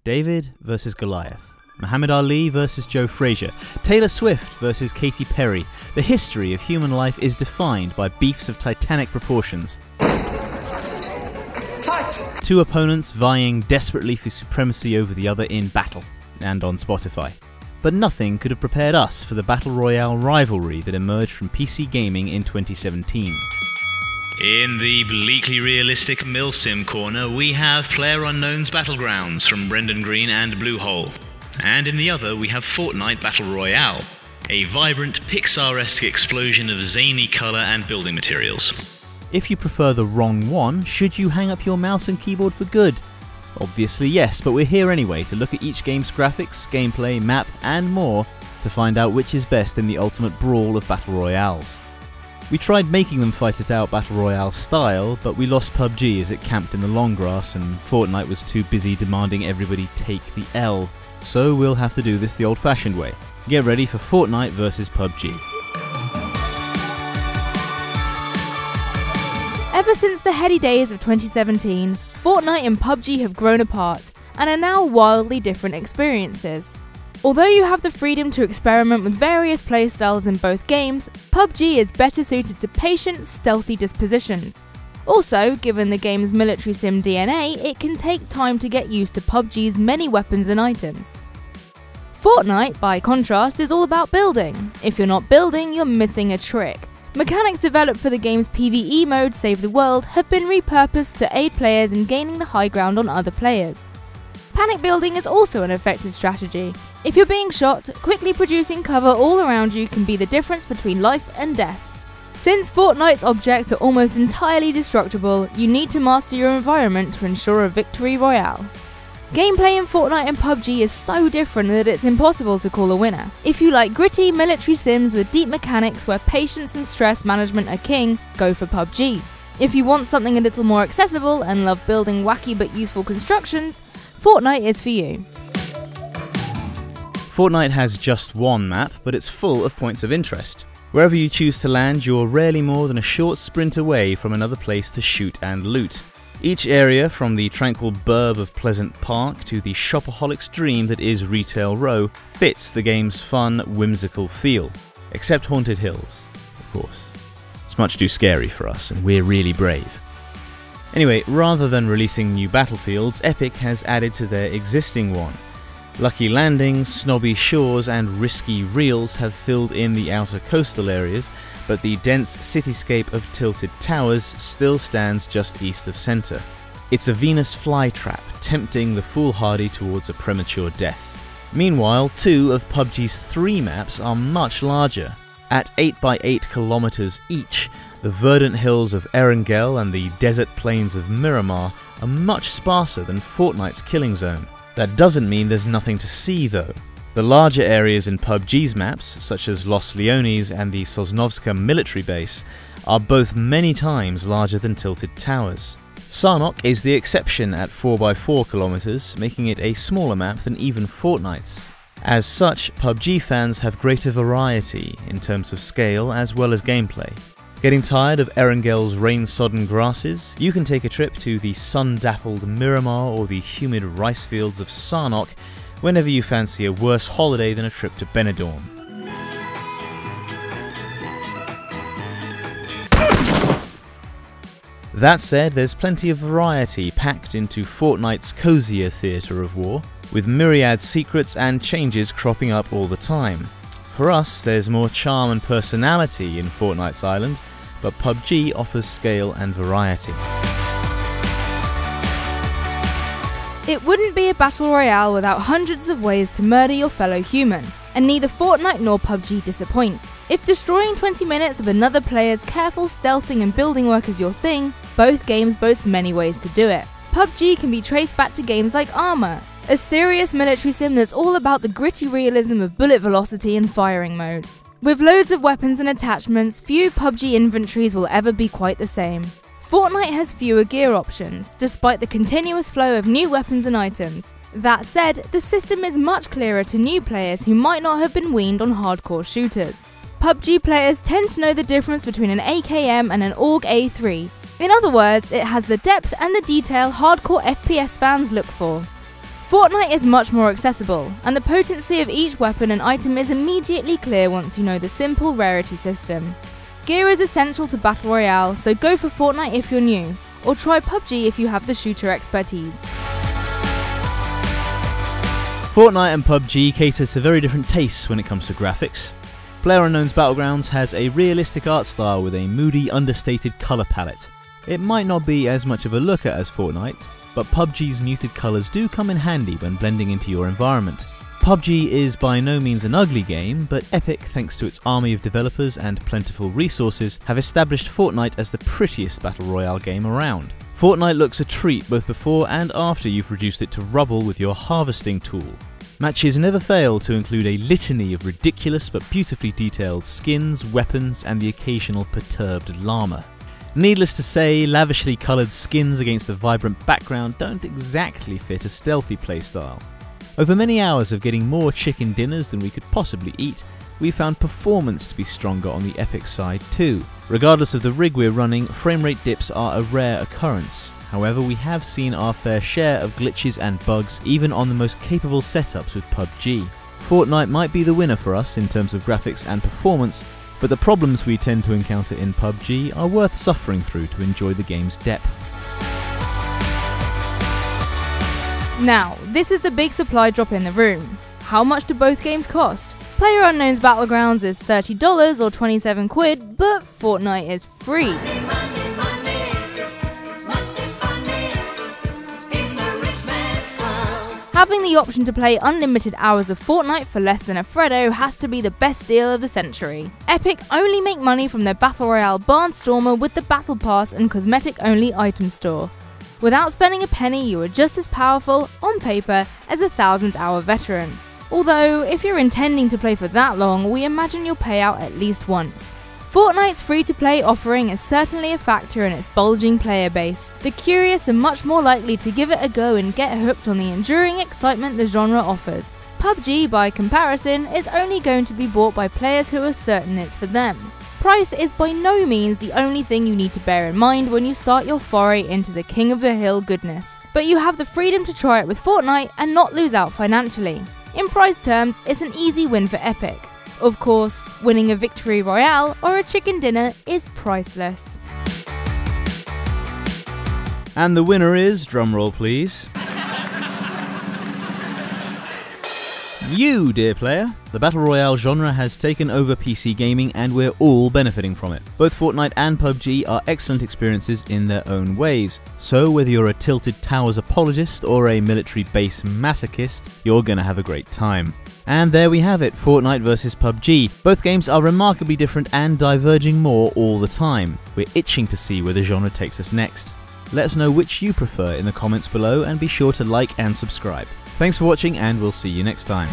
David versus Goliath. Muhammad Ali versus Joe Frazier. Taylor Swift versus Katy Perry. The history of human life is defined by beefs of titanic proportions. Fight! Two opponents vying desperately for supremacy over the other in battle, and on Spotify. But nothing could have prepared us for the Battle Royale rivalry that emerged from PC gaming in 2017. In the bleakly realistic Milsim corner, we have PlayerUnknown's Battlegrounds from Brendan Green and Bluehole. And in the other, we have Fortnite Battle Royale, a vibrant Pixar-esque explosion of zany colour and building materials. If you prefer the wrong one, should you hang up your mouse and keyboard for good? Obviously yes, but we're here anyway to look at each game's graphics, gameplay, map and more to find out which is best in the ultimate brawl of Battle Royales. We tried making them fight it out Battle Royale style, but we lost PUBG as it camped in the long grass and Fortnite was too busy demanding everybody take the L. So we'll have to do this the old-fashioned way. Get ready for Fortnite versus PUBG. Ever since the heady days of 2017, Fortnite and PUBG have grown apart and are now wildly different experiences. Although you have the freedom to experiment with various playstyles in both games, PUBG is better suited to patient, stealthy dispositions. Also, given the game's military sim DNA, it can take time to get used to PUBG's many weapons and items. Fortnite, by contrast, is all about building. If you're not building, you're missing a trick. Mechanics developed for the game's PvE mode, Save the World, have been repurposed to aid players in gaining the high ground on other players. Panic building is also an effective strategy. If you're being shot, quickly producing cover all around you can be the difference between life and death. Since Fortnite's objects are almost entirely destructible, you need to master your environment to ensure a victory royale. Gameplay in Fortnite and PUBG is so different that it's impossible to call a winner. If you like gritty military sims with deep mechanics where patience and stress management are king, go for PUBG. If you want something a little more accessible and love building wacky but useful constructions, Fortnite is for you. Fortnite has just one map, but it's full of points of interest. Wherever you choose to land, you're rarely more than a short sprint away from another place to shoot and loot. Each area, from the tranquil burb of Pleasant Park to the shopaholic's dream that is Retail Row, fits the game's fun, whimsical feel. Except Haunted Hills, of course. It's much too scary for us, and we're really brave. Anyway, rather than releasing new battlefields, Epic has added to their existing one. Lucky landings, snobby shores and risky reels have filled in the outer coastal areas, but the dense cityscape of tilted towers still stands just east of centre. It's a Venus flytrap, tempting the foolhardy towards a premature death. Meanwhile, two of PUBG's 3 maps are much larger. At 8 by 8 kilometers each, the verdant hills of Erangel and the desert plains of Miramar are much sparser than Fortnite's killing zone. That doesn't mean there's nothing to see though. The larger areas in PUBG's maps, such as Los Leones and the Sosnovska military base, are both many times larger than Tilted Towers. Sarnok is the exception at 4 by 4 kilometers, making it a smaller map than even Fortnite's. As such, PUBG fans have greater variety in terms of scale as well as gameplay. Getting tired of Erangel's rain-sodden grasses? You can take a trip to the sun-dappled Miramar or the humid rice fields of Sarnok whenever you fancy a worse holiday than a trip to Benidorm. That said, there's plenty of variety packed into Fortnite's cozier theatre of war, with myriad secrets and changes cropping up all the time. For us, there's more charm and personality in Fortnite's island, but PUBG offers scale and variety. It wouldn't be a battle royale without hundreds of ways to murder your fellow human, and neither Fortnite nor PUBG disappoint. If destroying 20 minutes of another player's careful stealthing and building work is your thing, both games boast many ways to do it. PUBG can be traced back to games like Armour, a serious military sim that's all about the gritty realism of bullet velocity and firing modes. With loads of weapons and attachments, few PUBG inventories will ever be quite the same. Fortnite has fewer gear options, despite the continuous flow of new weapons and items. That said, the system is much clearer to new players who might not have been weaned on hardcore shooters. PUBG players tend to know the difference between an AKM and an AUG A3. In other words, it has the depth and the detail hardcore FPS fans look for. Fortnite is much more accessible, and the potency of each weapon and item is immediately clear once you know the simple rarity system. Gear is essential to Battle Royale, so go for Fortnite if you're new, or try PUBG if you have the shooter expertise. Fortnite and PUBG cater to very different tastes when it comes to graphics. PlayerUnknown's Battlegrounds has a realistic art style with a moody, understated colour palette. It might not be as much of a look at as Fortnite, but PUBG's muted colours do come in handy when blending into your environment. PUBG is by no means an ugly game, but Epic, thanks to its army of developers and plentiful resources, have established Fortnite as the prettiest Battle Royale game around. Fortnite looks a treat both before and after you've reduced it to rubble with your harvesting tool. Matches never fail to include a litany of ridiculous but beautifully detailed skins, weapons, and the occasional perturbed llama. Needless to say, lavishly coloured skins against a vibrant background don't exactly fit a stealthy playstyle. Over many hours of getting more chicken dinners than we could possibly eat, we found performance to be stronger on the Epic side too. Regardless of the rig we're running, framerate dips are a rare occurrence. However, we have seen our fair share of glitches and bugs even on the most capable setups with PUBG. Fortnite might be the winner for us in terms of graphics and performance, but the problems we tend to encounter in PUBG are worth suffering through to enjoy the game's depth. Now, this is the big supply drop in the room. How much do both games cost? PlayerUnknown's Battlegrounds is $30 or 27 quid, but Fortnite is free. Having the option to play unlimited hours of Fortnite for less than a Freddo has to be the best deal of the century. Epic only make money from their Battle Royale barnstormer with the Battle Pass and cosmetic-only item store. Without spending a penny, you are just as powerful, on paper, as a 1,000-hour veteran. Although, if you're intending to play for that long, we imagine you'll pay out at least once. Fortnite's free-to-play offering is certainly a factor in its bulging player base. The curious are much more likely to give it a go and get hooked on the enduring excitement the genre offers. PUBG, by comparison, is only going to be bought by players who are certain it's for them. Price is by no means the only thing you need to bear in mind when you start your foray into the king of the hill goodness, but you have the freedom to try it with Fortnite and not lose out financially. In price terms, it's an easy win for Epic. Of course, winning a victory royale or a chicken dinner is priceless. And the winner is, drumroll please, you, dear player. The Battle Royale genre has taken over PC gaming and we're all benefiting from it. Both Fortnite and PUBG are excellent experiences in their own ways, so whether you're a Tilted Towers apologist or a military base masochist, you're gonna have a great time. And there we have it, Fortnite versus PUBG. Both games are remarkably different and diverging more all the time. We're itching to see where the genre takes us next. Let us know which you prefer in the comments below and be sure to like and subscribe. Thanks for watching and we'll see you next time.